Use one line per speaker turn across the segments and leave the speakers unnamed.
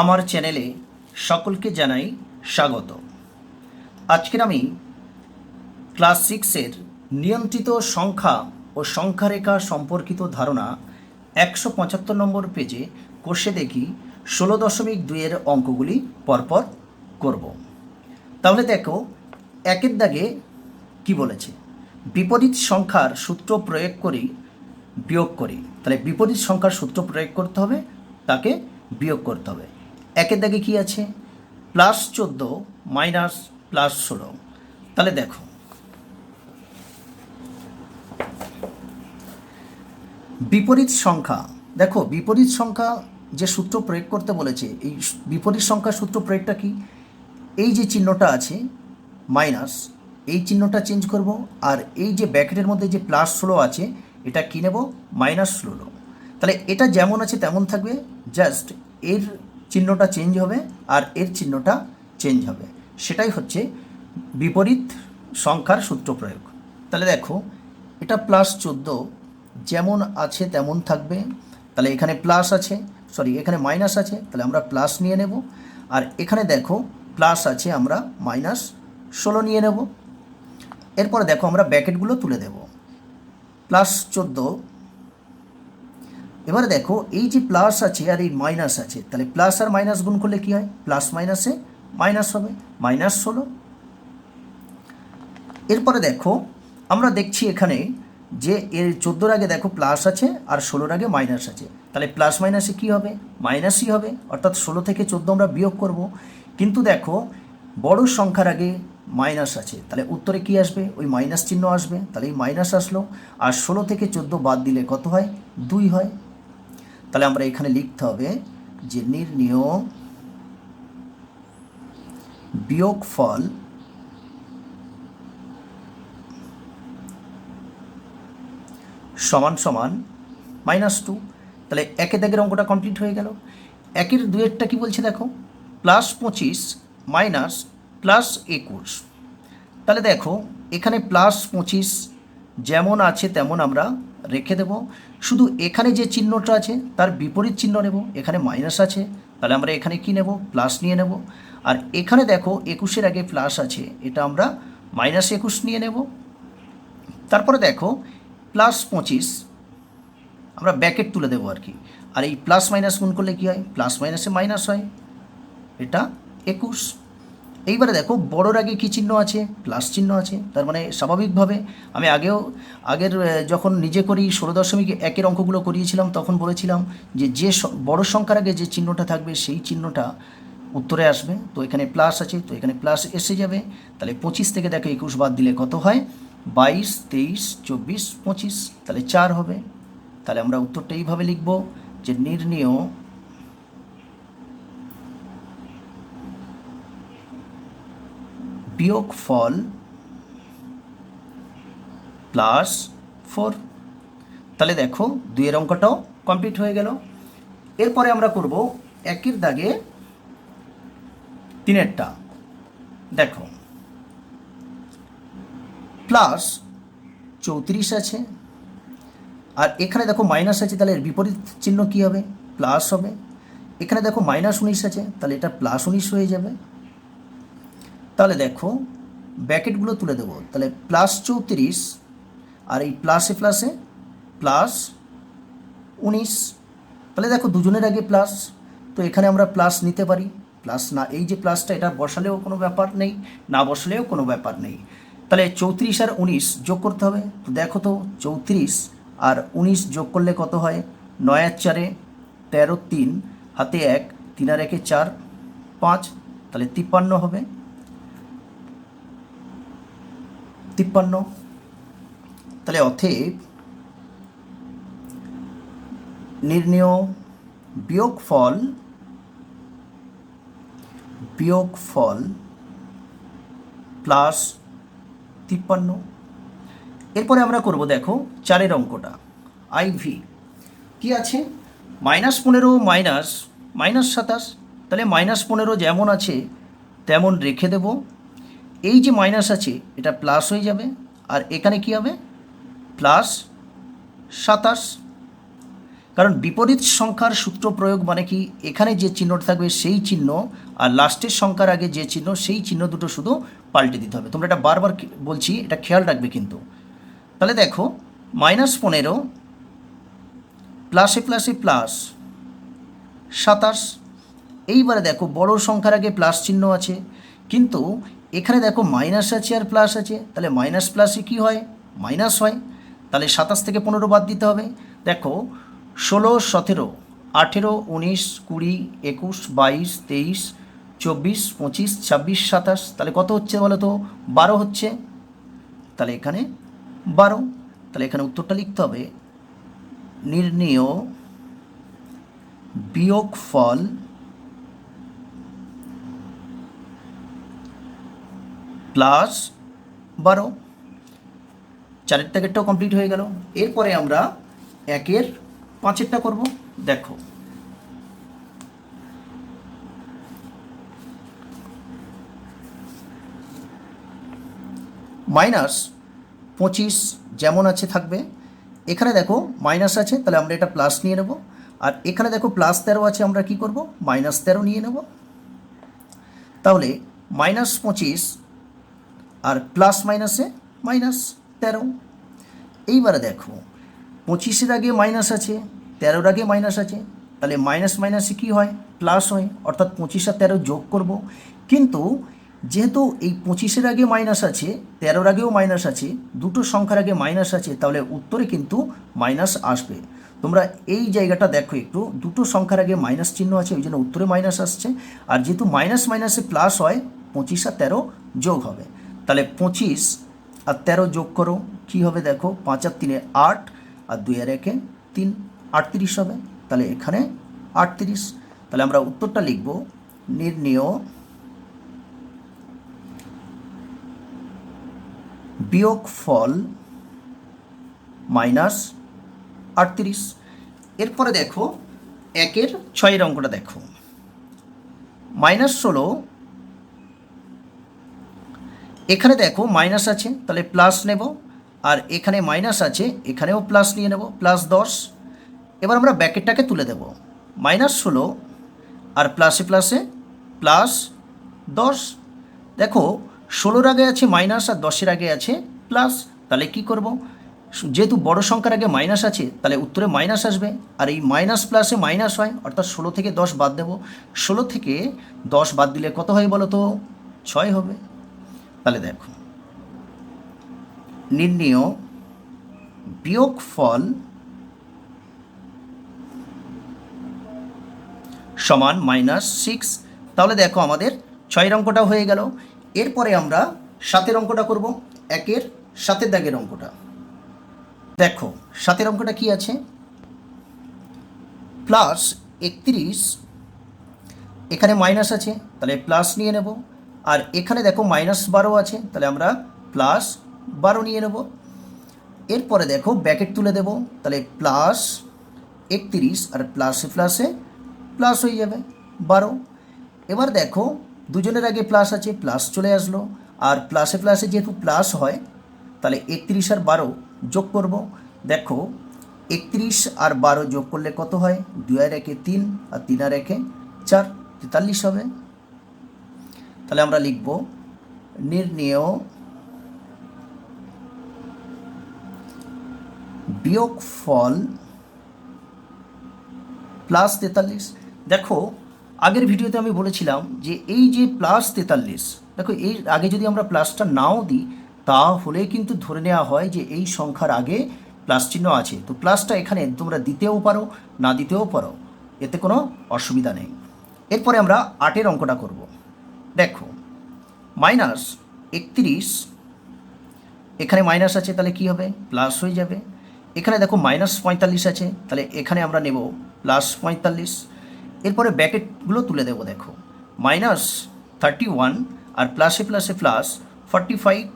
আমার চ্যানেলে সকলকে জানাই স্বাগত। আজকের আমি ক্লাস 6-এর নিয়ন্ত্রিত সংখ্যা ও সংখ্যারেখা সম্পর্কিত ধারণা 175 নম্বর পেজে কষে দেখি 16.2-এর অঙ্কগুলি পরপর করব। তাহলে দেখো, একের দাগে কি বলেছে, বিপরীত সংখ্যার সূত্র প্রয়োগ করি বিয়োগ করি। তাহলে বিপরীত সংখ্যার সূত্র প্রয়োগ করতে হবে, তাকে বিয়োগ করতে হবে। একের দাগে কি আছে, +14 মাইনাস +16। তাহলে দেখো, বিপরীত সংখ্যা, দেখো বিপরীত সংখ্যা যে সূত্র প্রয়োগ করতে বলেছে, এই বিপরীত সংখ্যার সূত্র প্রয়োগটা কি, এই যে চিহ্নটা আছে মাইনাস, এই চিহ্নটা চেঞ্জ করব, আর এই যে ব্র্যাকেটের মধ্যে যে +16 আছে এটা কী নেব, -16। তাহলে এটা যেমন আছে তেমন থাকবে, জাস্ট এর চিহ্নটা চেঞ্জ হবে আর এর চিহ্নটা চেঞ্জ হবে, সেটাই হচ্ছে বিপরীত সংখ্যার সূত্র প্রয়োগ। তাহলে দেখো, এটা +14 যেমন আছে তেমন থাকবে। তাহলে এখানে প্লাস আছে, এখানে মাইনাস আছে, তাহলে আমরা প্লাস নিয়ে নেব। আর এখানে দেখো প্লাস আছে, আমরা -16 নিয়ে নেব। এরপরে দেখো আমরা ব্র্যাকেটগুলো তুলে দেব, +14। এবারে দেখো এই যে প্লাস আছে আর এই মাইনাস আছে, তাহলে প্লাস আর মাইনাস গুণ করলে কি হয়, প্লাস মাইনাসে মাইনাস হবে, -16। এরপরে দেখো আমরা দেখছি এখানে যে এর 14-র আগে দেখো প্লাস আছে আর 16-র আগে মাইনাস আছে, তাহলে প্লাস মাইনাসে কী হবে, মাইনাসই হবে, অর্থাৎ 16 থেকে 14 আমরা বিয়োগ করব। কিন্তু দেখো বড় সংখ্যার আগে মাইনাস আছে, তাহলে উত্তরে কি আসবে, ওই মাইনাস চিহ্ন আসবে, তাহলে এই মাইনাস আসলো। আর 16 থেকে 14 বাদ দিলে কত হয়, 2 হয়। তাহলে আমরা এখানে লিখতে হবে যে নির্ণেয় বিয়োগফল সমান সমান -2। তাহলে একের দাগের অঙ্কটা কমপ্লিট হয়ে গেল। একের দুয়েরটা কি বলছে দেখো, +25 মাইনাস +21। তাহলে দেখো এখানে +25 যেমন আছে তেমন আমরা রেখে দেব, শুধু এখানে যে চিহ্নটা আছে তার বিপরীত চিহ্ন নেব। এখানে মাইনাস আছে, তাহলে আমরা এখানে কি নেব, প্লাস নিয়ে নেব। আর এখানে দেখো 21-এর আগে প্লাস আছে, এটা আমরা -21 নিয়ে নেব। তারপরে দেখো +25 আমরা ব্র্যাকেট তুলে দেবো আর কি, আর এই প্লাস মাইনাস গুণ করলে কী হয়, প্লাস মাইনাসে মাইনাস হয়, এটা 21। এইবারে দেখো বড়োর আগে কী চিহ্ন আছে, প্লাস চিহ্ন আছে, তার মানে স্বাভাবিকভাবে আমি আগের যখন নিজে করি 16.1-এর অঙ্কগুলো করিয়েছিলাম তখন বলেছিলাম যে বড় সংখ্যার আগে যে চিহ্নটা থাকবে সেই চিহ্নটা উত্তরে আসবে। তো এখানে প্লাস আছে, তো এখানে প্লাস এসে যাবে। তাহলে 25 থেকে দেখো 21 বাদ দিলে কত হয়, 22, 23, 24, 25, তাহলে 4 হবে। তাহলে আমরা উত্তরটা এইভাবে লিখব যে নির্ণেয় বিয়োগফল +4। তাহলে দেখো 2-এর অঙ্কটাও কমপ্লিট হয়ে গেল। এরপরে আমরা করব একের দাগে 3-এরটা। দেখো +34 আছে, আর এখানে দেখো মাইনাস আছে, তাহলে এর বিপরীত চিহ্ন কী হবে, প্লাস হবে। এখানে দেখো -19 আছে, তাহলে এটা +19 হয়ে যাবে। তাহলে দেখো ব্র্যাকেটগুলো তুলে দেবো, তাহলে +34 আর এই প্লাসে প্লাসে +19। তাহলে দেখো দুজনের আগে প্লাস, তো এখানে আমরা প্লাস নিতে পারি। প্লাস না, এই যে প্লাসটা এটা বসালেও কোনো ব্যাপার নেই, না বসালেও কোনো ব্যাপার নেই। তাহলে 34 আর 19 যোগ করতে হবে। তো দেখো তো 34 আর 19 যোগ করলে কত হয়, 9 আর 4-এ 13, 3 হাতে 1, 3 আর 1-এ 4, 5, তাহলে 53 হবে, 53। তাহলে অতএব নির্ণেয় বিয়োগফল +53। এরপরে আমরা করব দেখো 4-এর অঙ্কটা, IV কি আছে, -15 মাইনাস -27। তাহলে -15 যেমন আছে তেমন রেখে দেব। এই যে মাইনাস আছে এটা প্লাস হয়ে যাবে, আর এখানে কি হবে, +27। কারণ বিপরীত সংখ্যার সূত্র প্রয়োগ মানে কি, এখানে যে চিহ্নটা থাকবে সেই চিহ্ন আর লাস্টের সংখ্যার আগে যে চিহ্ন সেই চিহ্ন দুটো শুধু পাল্টে দিতে হবে। তোমরা এটা বারবার বলছি, এটা খেয়াল রাখবে কিন্তু। তাহলে দেখো -15 প্লাসে প্লাসে প্লাস 27। এইবারে দেখো বড় সংখ্যার আগে প্লাস চিহ্ন আছে, কিন্তু এখানে দেখো মাইনাস আছে আর প্লাস আছে, তাহলে মাইনাস প্লাসে কী হয়, মাইনাস হয়। তাহলে 27 থেকে 15 বাদ দিতে হবে। দেখো 16, 17, 18, 19, 20, 21, 22, 23, 24, 25, 26, 27, তাহলে কত হচ্ছে বলো তো, 12 হচ্ছে। তাহলে এখানে 12। তাহলে এখানে উত্তরটা লিখতে হবে নির্ণেয় বিয়োগফল প্লাস 12। 4-এর দাগেরটাও কমপ্লিট হয়ে গেল। এরপরে আমরা 1-এর 5-এরটা করব। দেখো -25 যেমন আছে থাকবে। এখানে দেখো মাইনাস আছে, তাহলে আমরা এটা প্লাস নিয়ে নেব। আর এখানে দেখো +13 আছে, আমরা কি করব, -13 নিয়ে নেব। তাহলে -25 আর প্লাস মাইনাসে -13। এইবারে দেখো 25-এর আগে মাইনাস আছে, 13-র আগে মাইনাস আছে, তাহলে মাইনাস মাইনাসে কী হয়, প্লাস হয়, অর্থাৎ 25 আর 13 যোগ করব। কিন্তু যেহেতু এই 25-এর আগে মাইনাস আছে, 13-র আগেও মাইনাস আছে, দুটো সংখ্যার আগে মাইনাস আছে, তাহলে উত্তরে কিন্তু মাইনাস আসবে। তোমরা এই জায়গাটা দেখো একটু, দুটো সংখ্যার আগে মাইনাস চিহ্ন আছে, ওই জন্য উত্তরে মাইনাস আসছে। আর যেহেতু মাইনাস মাইনাসে প্লাস হয়, 25 আর 13 যোগ হবে। তাহলে 25 আর 13 যোগ করো, কী হবে দেখো, 5 আর 3 8, আর 2 আর 1 3, 38 হবে। তাহলে এখানে 38। তাহলে আমরা উত্তরটা লিখব নির্ণেয় বিয়োগফল -38। এরপরে দেখো 1-এর 6-এর অঙ্কটা দেখো। -16, এখানে দেখো মাইনাস আছে, তাহলে প্লাস নেব। আর এখানে মাইনাস আছে, এখানেও প্লাস নিয়ে নেব, +10। এবার আমরা ব্র্যাকেটটাকে তুলে দেব, -16 আর প্লাসে প্লাসে +10। দেখো 16-র আগে আছে মাইনাস আর 10-এর আগে আছে প্লাস, তাহলে কি করব, যেহেতু বড় সংখ্যার আগে মাইনাস আছে, তাহলে উত্তরে মাইনাস আসবে। আর এই মাইনাস প্লাসে মাইনাস হয়, অর্থাৎ 16 থেকে 10 বাদ দেব। 16 থেকে 10 বাদ দিলে কত হয় বলো তো, 6 হবে। তাহলে দেখো নির্ণেয় বিয়োগফল সমান -6। তাহলে দেখো আমাদের 6-এর অঙ্কটা হয়ে গেল। এরপরে আমরা 7-এর অঙ্কটা করব, 1-এর 7-এর দাগের অঙ্কটা। দেখো 7-এর অঙ্কটা কি আছে, +31, এখানে মাইনাস আছে, তাহলে প্লাস নিয়ে নেব। আর এখানে দেখো -12 আছে, তাহলে আমরা +12 নিয়ে নেব। এরপরে দেখো ব্র্যাকেট তুলে দেব, তাহলে +31 আর প্লাসে প্লাসে প্লাস হয়ে যাবে 12। এবার দেখো দুজনের আগে প্লাস আছে, প্লাস চলে আসলো। আর প্লাসে প্লাসে যেহেতু প্লাস হয়, তাহলে 31 আর 12 যোগ করব। দেখো 31 আর 12 যোগ করলে কত হয়, 2 আর 1 3, আর 3 আর 1 4, 43 হবে। তাহলে আমরা লিখব নির্ণেয় বিয়োগফল +43। দেখো আগের ভিডিওতে আমি বলেছিলাম যে এই যে +43, দেখো এর আগে যদি আমরা প্লাসটা নাও দিই, তাহলে কিন্তু ধরে নেওয়া হয় যে এই সংখ্যার আগে প্লাস চিহ্ন আছে। তো প্লাসটা এখানে তোমরা দিতেও পারো, না দিতেও পারো, এতে কোনো অসুবিধা নেই। এরপরে আমরা 8-এর অঙ্কটা করব। দেখো -31, এখানে মাইনাস আছে, তাহলে কি হবে, প্লাস হয়ে যাবে। এখানে দেখো -45 আছে, তাহলে এখানে আমরা নেব +45। এরপরে ব্র্যাকেটগুলো তুলে দেবো। দেখো -31 আর প্লাসে প্লাসে +45।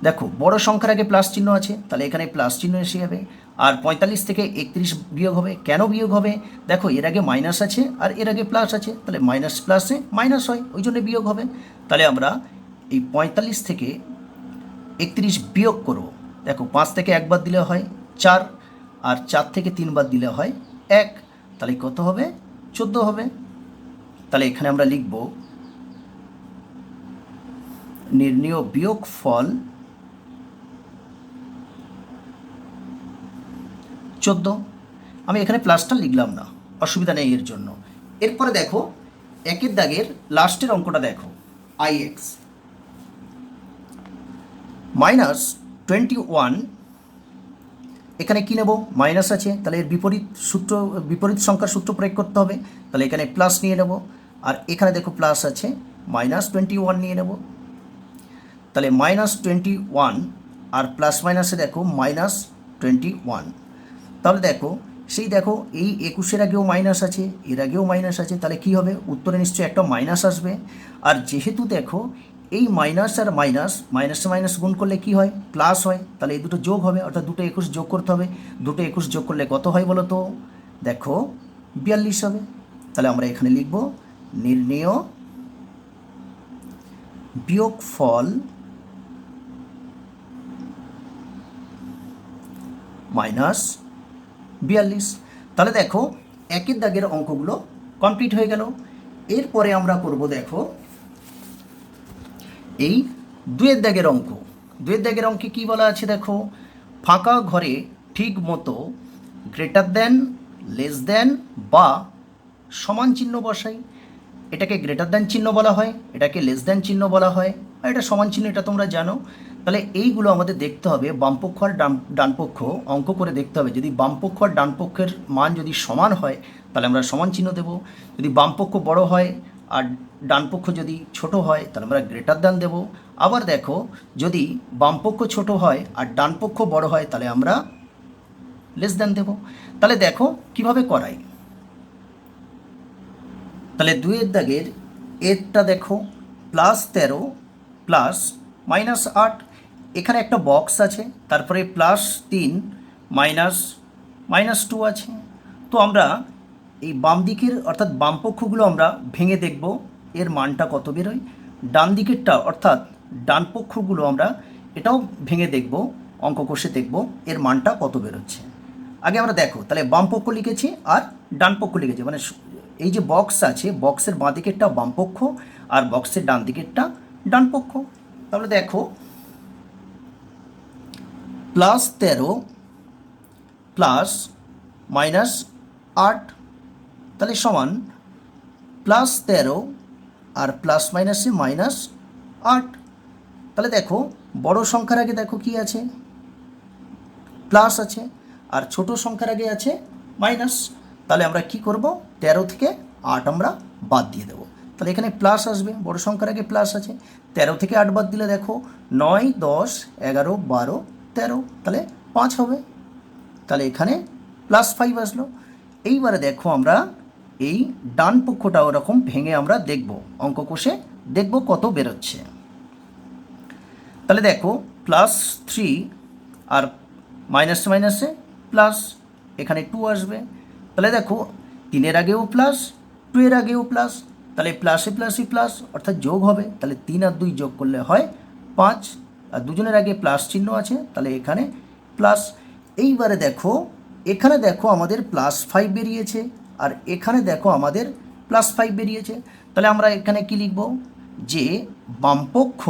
দেখো বড় সংখ্যার আগে প্লাস চিহ্ন আছে, তাহলে এখানে প্লাস চিহ্ন এসে যাবে। আর 45 থেকে 31 বিয়োগ হবে। কেন বিয়োগ হবে, দেখো এর আগে মাইনাস আছে আর এর আগে প্লাস আছে, তাহলে মাইনাস প্লাসে মাইনাস হয়, ওই জন্য বিয়োগ হবে। তাহলে আমরা এই 45 থেকে 31 বিয়োগ করব। দেখো 5 থেকে 1 বাদ দিলে হয় 4, আর 4 থেকে 3 বাদ দিলে হয় 1, তাহলে কত হবে? 14 হবে। তাহলে এখানে আমরা লিখব নির্ণেয় বিয়োগফল 14। আমি এখানে প্লাসটা লিখলাম না, অসুবিধা নেই এর জন্য। এরপরে দেখো একের দাগের লাস্টের অঙ্কটা দেখো, ix -21, এখানে কি নেব? মাইনাস আছে, তাহলে এর বিপরীত সংখ্যার সূত্র প্রয়োগ করতে হবে, তাহলে এখানে প্লাস নিয়ে নেব। আর এখানে দেখো প্লাস আছে, -21 নিয়ে নেব। তাহলে -21 আর প্লাস মাইনাসে দেখো -21। তাহলে দেখো দেখো এই 21-এর আগেও মাইনাস আছে, এর আগেও মাইনাস আছে, তাহলে কি হবে? উত্তরে নিশ্চয়ই একটা মাইনাস আসবে। আর যেহেতু দেখো এই মাইনাস আর মাইনাসে মাইনাস গুণ করলে কি হয়? প্লাস হয়, তাহলে এই দুটো যোগ হবে, অর্থাৎ দুটো 21 যোগ করতে হবে। দুটো 21 যোগ করলে কত হয় বলো তো? দেখো 42 হবে। তাহলে আমরা এখানে লিখব নির্ণেয় বিয়োগফল -42। তাহলে দেখো একের দাগের অঙ্কগুলো কমপ্লিট হয়ে গেল। এরপরে আমরা করব দেখো এই দুয়ের দাগের অঙ্ক। দুয়ের দাগের অঙ্কে কী বলা আছে দেখো, ফাঁকা ঘরে ঠিক মতো গ্রেটার দেন, লেস দেন বা সমান চিহ্ন বসাই। এটাকে গ্রেটার দেন চিহ্ন বলা হয়, এটাকে লেস দেন চিহ্ন বলা হয়, আর এটা সমান চিহ্ন, এটা তোমরা জানো। তাহলে এইগুলো আমাদের দেখতে হবে, বামপক্ষ আর ডানপক্ষ অঙ্ক করে দেখতে হবে। যদি বামপক্ষ আর ডানপক্ষের মান যদি সমান হয় তাহলে আমরা সমান চিহ্ন দেব। যদি বামপক্ষ বড় হয় আর ডানপক্ষ যদি ছোট হয় তাহলে আমরা গ্রেটার দেন দেব। আবার দেখো যদি বামপক্ষ ছোট হয় আর ডানপক্ষ বড় হয় তাহলে আমরা লেস দেন দেব। তাহলে দেখো কিভাবে করাই। তাহলে দুইয়ের দাগের এরটা দেখো, +13 প্লাস -8, এখানে একটা বক্স আছে, তারপরে +3 -2 আছে। তো আমরা এই বাম দিকের অর্থাৎ বামপক্ষগুলো আমরা ভেঙে দেখব এর মানটা কত বেরোয়। ডান দিকেরটা অর্থাৎ ডানপক্ষগুলো আমরা এটাও ভেঙে দেখব, অঙ্ক কষে দেখব এর মানটা কত বেরোচ্ছে। আগে আমরা দেখো তাহলে বামপক্ষ লিখেছি আর ডানপক্ষ লিখেছি, মানে এই যে বক্স আছে বক্সের বাঁ দিকেরটা বামপক্ষ আর বক্সের ডান দিকেরটা ডানপক্ষ। তাহলে দেখো +13 প্লাস -8, তাহলে সমান +13 আর প্লাস মাইনাসে -8। তাহলে দেখো বড় সংখ্যার আগে দেখো কি আছে? প্লাস আছে, আর ছোট সংখ্যার আগে আছে মাইনাস। তাহলে আমরা কি করব? 13 থেকে 8 আমরা বাদ দিয়ে দেবো। তাহলে এখানে প্লাস আসবে, বড় সংখ্যার আগে প্লাস আছে। 13 থেকে 8 বাদ দিলে দেখো 9, 10, 11, 12, 13, তাহলে 5 হবে। তাহলে এখানে +5 আসলো। এইবারে দেখো আমরা এই ডান পক্ষটা ওরকম ভেঙে আমরা দেখব, অঙ্ক কষে দেখব কত বেরোচ্ছে। তাহলে দেখো +3 আর মাইনাসে প্লাস, এখানে 2 আসবে। তাহলে দেখো 3-এর আগেও প্লাস, 2-এর আগেও প্লাস, তাহলে প্লাসে প্লাসই প্লাস অর্থাৎ যোগ হবে। তাহলে 3 আর 2 যোগ করলে হয় 5, আর দুজনের আগে প্লাস চিহ্ন আছে, তাহলে এখানে প্লাস। এইবারে দেখো এখানে দেখো আমাদের +5 বেরিয়েছে, আর এখানে দেখো আমাদের +5 বেরিয়েছে। তাহলে আমরা এখানে কি লিখব? যে বামপক্ষ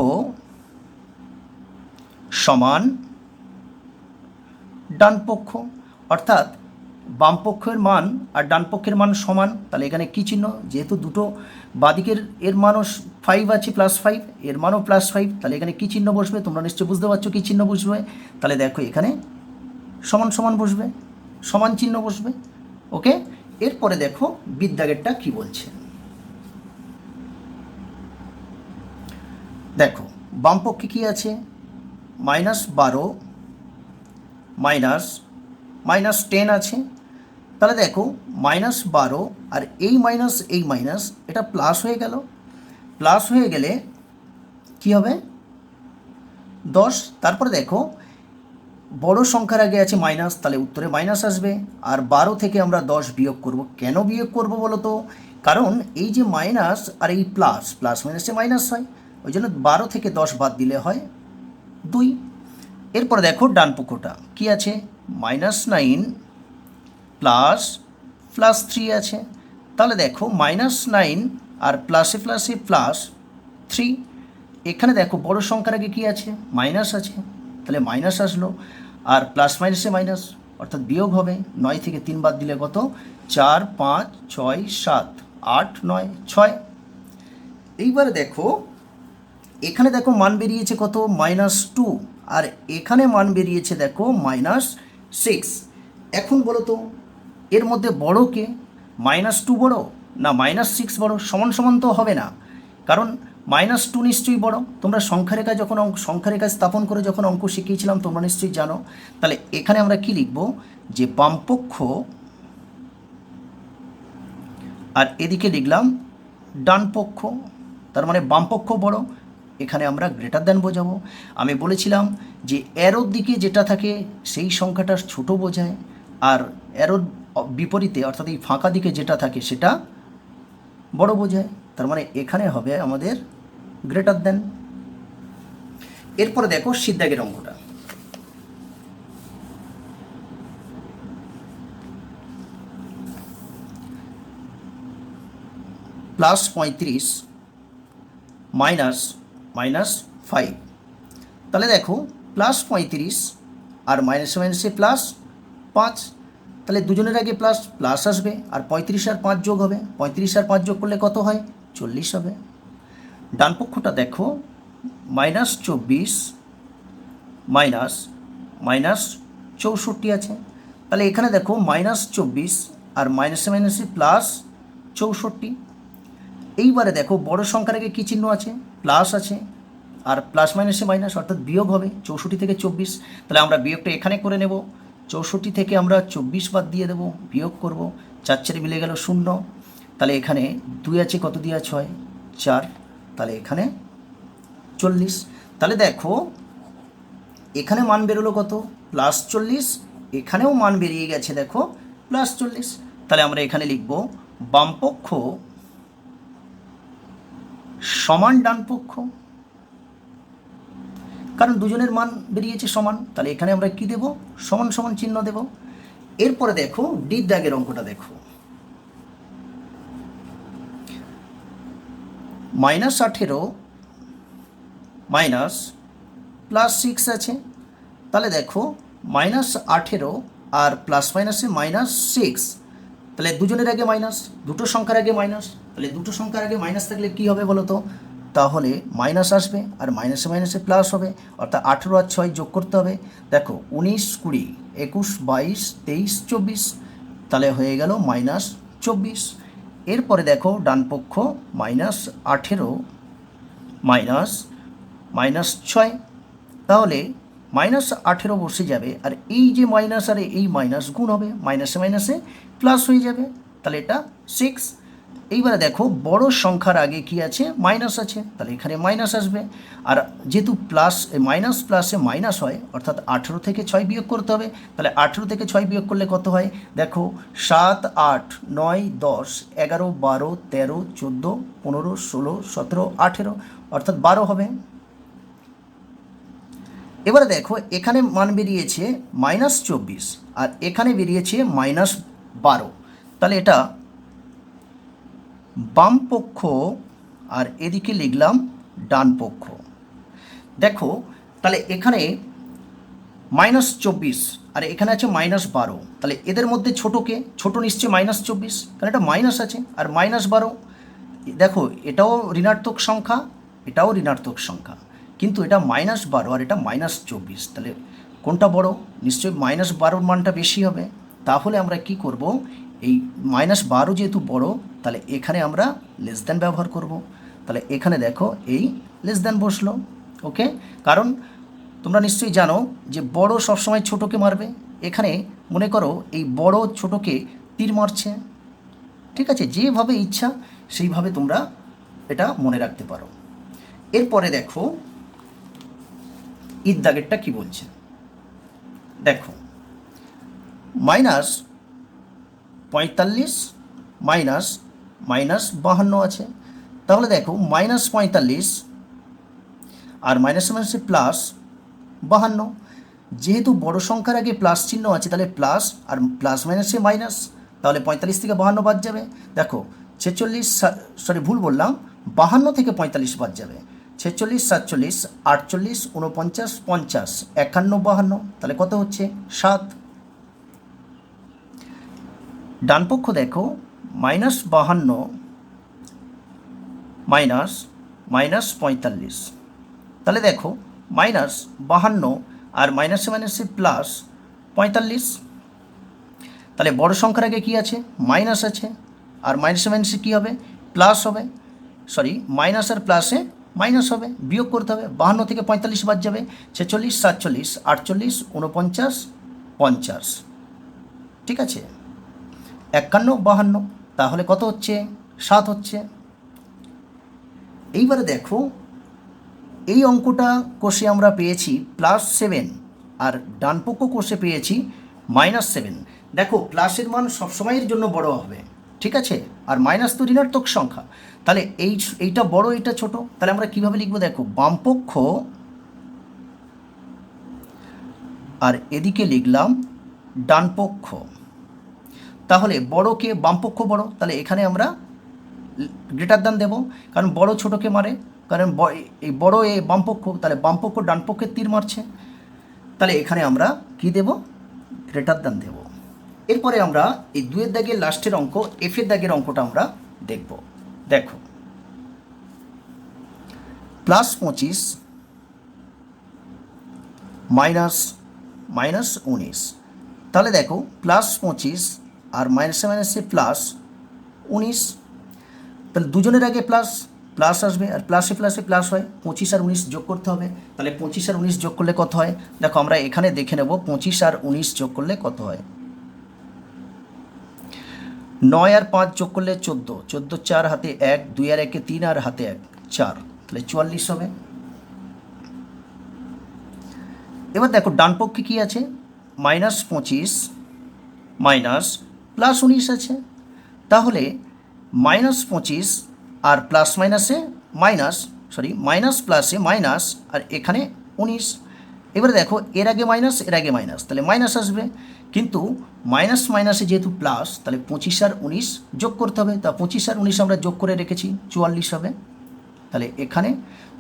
সমান ডানপক্ষ, অর্থাৎ বামপক্ষের মান আর ডানপক্ষের মান সমান। তাহলে এখানে কী চিহ্ন? যেহেতু দুটো বাদিকের এর মানও 5 আছে, +5, এর মানও +5, তাহলে এখানে কী চিহ্ন বসবে? তোমরা নিশ্চয়ই বুঝতে পারছো কী চিহ্ন বসবে। তাহলে দেখো এখানে সমান সমান বসবে, সমান চিহ্ন বসবে। ওকে, এরপরে দেখো বিদ্যাগেরটা কি বলছে। দেখো বামপক্ষে কি আছে? -12 -10 আছে। তাহলে দেখো -12 আর এই মাইনাস এটা প্লাস হয়ে গেল। প্লাস হয়ে গেলে কি হবে? 10। তারপরে দেখো বড় সংখ্যার আগে আছে মাইনাস, তাহলে উত্তরে মাইনাস আসবে। আর 12 থেকে আমরা 10 বিয়োগ করব। কেন বিয়োগ করব বলো তো? কারণ এই যে মাইনাস আর এই প্লাস মাইনাসে মাইনাস হয়, ওই জন্য 12 থেকে 10 বাদ দিলে হয় 2। এরপরে দেখো ডান পক্ষটা কি আছে? -9 প্লাস +3 আছে। তাহলে দেখো -9 আর প্লাসে প্লাসে +3, এখানে দেখো বড় সংখ্যার আগে কী আছে, মাইনাস আছে, তাহলে মাইনাস আসলো। আর প্লাস মাইনাসে মাইনাস অর্থাৎ বিয়োগ হবে। 9 থেকে 3 বাদ দিলে কত, 4 5 6 7 8 9 6। এইবারে দেখো এখানে দেখো মান বেরিয়েছে কত, -2, আর এখানে মান বেরিয়েছে দেখো -6। এখন বলো তো এর মধ্যে বড় কে, -2 বড় না -6 বড়? সমান সমান তো হবে না, কারণ -2 নিশ্চয়ই বড়। তোমরা সংখ্যারেখা যখন সংখ্যারেখা স্থাপন করে যখন অঙ্ক শিখিয়েছিলাম তোমরা নিশ্চয়ই জানো। তাহলে এখানে আমরা কি লিখব, যে বামপক্ষ, আর এদিকে লিখলাম ডান পক্ষ, তার মানে বামপক্ষ বড়, এখানে আমরা গ্রেটার দ্যান বোঝাবো। আমি বলেছিলাম যে অ্যারোর দিকে যেটা থাকে সেই সংখ্যাটা ছোট বোঝায়, আর অ্যারোর বিপরীতে অর্থাৎ এই ফাঁকা দিকে যেটা থাকে সেটা বড় বোঝায়। তার মানে এখানে হবে আমাদের গ্রেটার দ্যান। এরপরে দেখো সিদ্ধাগের অঙ্কটা। +35 -5, তাহলে দেখো +35 আর মাইনাসে মাইনাসে +5, তাহলে দুজনের আগে প্লাস প্লাস আসবে, আর 35 আর 5 যোগ হবে, 35 আর 5 যোগ করলে কত হয়, 40 হবে। ডান পক্ষটা দেখো -24 -64 আছে, তাহলে এখানে দেখো -24 আর মাইনাসে মাইনাসে +64। এইবারে দেখো বড় সংখ্যার আগে কী চিহ্ন আছে, প্লাস আছে, আর প্লাস মাইনাসে মাইনাস অর্থাৎ বিয়োগ হবে 64 থেকে 24। তাহলে আমরা বিয়োগটা এখানে করে নেব, 64 থেকে আমরা 24 বাদ দিয়ে দেবো, বিয়োগ করব, 4 4 মিলে গেল 0। তাহলে এখানে 2 আছে, কত দিয়ে 6 4, তাহলে এখানে 40। তাহলে দেখো এখানে মান বেরোলো কত, +40, এখানেও মান বেরিয়ে গেছে দেখো +40। তাহলে আমরা এখানে লিখব বামপক্ষ সমান ডান পক্ষ, কারণ দুজনের মান বেরিয়েছে সমান, তাহলে এখানে আমরা কি দেব, সমান সমান চিহ্ন দেব। এরপরে দেখো ডির দাগের অঙ্কটা দেখো, -18 +6 আছে, তাহলে দেখো -18 আর প্লাস মাইনাসে -6, তাহলে দুজনের আগে মাইনাস, দুটো সংখ্যার আগে মাইনাস, তাহলে দুটো সংখ্যার আগে মাইনাস থাকলে কী হবে বলো তো, তাহলে মাইনাস আসবে, আর মাইনাসে মাইনাসে প্লাস হবে, অর্থাৎ 18 আর 6 যোগ করতে হবে। দেখো 19 20 21 22 23 24, তাহলে হয়ে গেল -24। এরপরে দেখো ডান পক্ষ -18 -6, তাহলে -18 বসে যাবে, আর এই যে মাইনাস আর এই মাইনাস গুণ হবে, মাইনাসে মাইনাসে প্লাস হয়ে যাবে, তাহলে এটা 6। এইবারে দেখো বড় সংখ্যার আগে কি আছে, মাইনাস আছে, তাহলে এখানে মাইনাস আসবে, আর যেহেতু প্লাস মাইনাস প্লাসে মাইনাস হয় অর্থাৎ 18 থেকে 6 বিয়োগ করতে হবে, তাহলে 18 থেকে 6 বিয়োগ করলে কত হয়, দেখো 7 8 9 10 11 12 13 14 15 16 17 18, অর্থাৎ 12 হবে। এবারে দেখো এখানে মান বেরিয়েছে -24 আর এখানে বেরিয়েছে -12, তাহলে এটা বাম পক্ষ, আর এদিকে লিখলাম ডান পক্ষ। দেখো তাহলে এখানে -24 আর এখানে আছে -12, তাহলে এদের মধ্যে ছোটোকে, ছোটো নিশ্চয়ই -24, কারণ এটা মাইনাস আছে, আর -12, দেখো এটাও ঋণাত্মক সংখ্যা, এটাও ঋণাত্মক সংখ্যা, কিন্তু এটা -12 আর এটা -24, তাহলে কোনটা বড়, নিশ্চয়ই -12 মানটা বেশি হবে। তাহলে আমরা কি করব, এই -12 যেহেতু বড়, তাহলে এখানে আমরা লেস দ্যান ব্যবহার করব। তাহলে এখানে দেখো এই লেস দ্যান বসলো, ওকে। কারণ তোমরা নিশ্চয়ই জানো যে বড় সবসময় ছোটোকে মারবে, এখানে মনে করো এই বড় ছোটোকে তীর মারছে, ঠিক আছে, যেভাবে ইচ্ছা সেইভাবে তোমরা এটা মনে রাখতে পারো। এরপরে দেখো ঈদ দাগেরটা কী বলছে, দেখো -45 -52 আছে, তাহলে দেখো -45 আর মাইনাসে মাইনাসে +52, যেহেতু বড় সংখ্যার আগে প্লাস চিহ্ন আছে তাহলে প্লাস, আর প্লাস মাইনাসে মাইনাস, তাহলে 45 থেকে 52 বাদ যাবে। দেখো 46, সরি ভুল বললাম, 52 থেকে 45 বাদ যাবে। 46, 47, 48, 49, 50, 51, 52, তাহলে কত হচ্ছে? 7। ডান পক্ষ দেখো -52 মাইনাস -45, তাহলে দেখো -52 আর মাইনাসে মাইনাসে প্লাস 45, তাহলে বড় সংখ্যার আগে কী আছে? মাইনাস আছে, আর মাইনাসে মাইনাসে কী হবে? প্লাস হবে, সরি মাইনাস আর প্লাসে মাইনাস হবে, বিয়োগ করতে হবে। 52 থেকে 45 বাদ যাবে। 46, 47, 48, 49, 50, ঠিক আছে, 51, 52, তাহলে কত হচ্ছে? 7 হচ্ছে। এইবারে দেখো এই অঙ্কটা কোষে আমরা পেয়েছি +7, আর ডানপক্ষ কোষে পেয়েছি -7। দেখো প্লাসের মান সবসময়ের জন্য বড় হবে, ঠিক আছে, আর মাইনাস তো ঋণাত্মক সংখ্যা, তাহলে এইটা বড়, এইটা ছোট, তাহলে আমরা কিভাবে লিখবো? দেখো বামপক্ষ, আর এদিকে লিখলাম ডানপক্ষ। তাহলে বড়কে বামপক্ষ বড়, তাহলে এখানে আমরা গ্রেটার দ্যান দেবো, কারণ বড় ছোটোকে মারে, কারণ এই বড় এ বামপক্ষ, তাহলে বামপক্ষ ডানপক্ষের তীর মারছে, তাহলে এখানে আমরা কি দেব? গ্রেটার দ্যান দেব। এরপরে আমরা এই 2-এর দাগের লাস্টের অঙ্ক, এফের দাগের অঙ্কটা আমরা দেখব। দেখো +25 -19, তাহলে দেখো +25 আর মাইনাসে মাইনাসে +19, তাহলে দুজনের আগে প্লাস প্লাস আসবে, আর প্লাসে প্লাসে প্লাস হয়, 25 আর 19 যোগ করতে হবে, তাহলে 25 আর 19 যোগ করলে কত হয়? দেখো আমরা এখানে দেখে নেব 25 আর 19 যোগ করলে কত হয়। 9 আর 5 যোগ করলে 14, 14 4 হাতে 1, 2 আর 1 3 আর হাতে 1 4, তাহলে 44 হবে। এবার দেখো ডান পক্ষে কী আছে? -25 মাইনাস +19 আছে, তাহলে -25 আর প্লাস মাইনাসে মাইনাস, সরি মাইনাস প্লাসে মাইনাস, আর এখানে 19। এবারে দেখো এর আগে মাইনাস, এর আগে মাইনাস, তাহলে মাইনাস আসবে, কিন্তু মাইনাস মাইনাসে যেহেতু প্লাস, তাহলে 25 আর 19 যোগ করতে হবে, তা 25 আর 19 আমরা যোগ করে রেখেছি, 44 হবে, তাহলে এখানে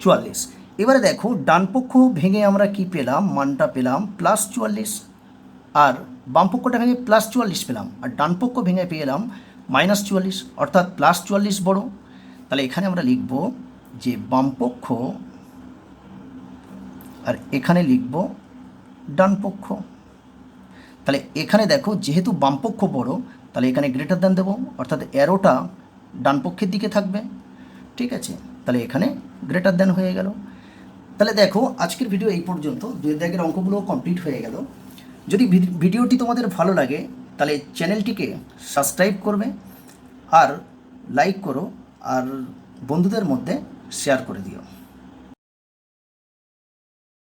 44। এবারে দেখো ডানপক্ষ ভেঙে আমরা কি পেলাম? মানটা পেলাম +44, আর বামপক্ষটা ভেঙে +44 পেলাম, আর ডানপক্ষ ভেঙে পেয়ে এলাম -44, অর্থাৎ +44 বড়। তাহলে এখানে আমরা লিখব যে বামপক্ষ, আর এখানে লিখব ডানপক্ষ। তাহলে এখানে দেখো যেহেতু বামপক্ষ বড়, তাহলে এখানে গ্রেটার দ্যান দেবো, অর্থাৎ অ্যারোটা ডানপক্ষের দিকে থাকবে, ঠিক আছে, তাহলে এখানে গ্রেটার দ্যান হয়ে গেল। তাহলে দেখো আজকের ভিডিও এই পর্যন্ত, 2-এর দাগের অঙ্কগুলো কমপ্লিট হয়ে গেল। যদি ভিডিওটি তোমাদের ভালো লাগে তাহলে চ্যানেলটিকে সাবস্ক্রাইব করবে, আর লাইক করো, আর বন্ধুদের মধ্যে শেয়ার করে দিও।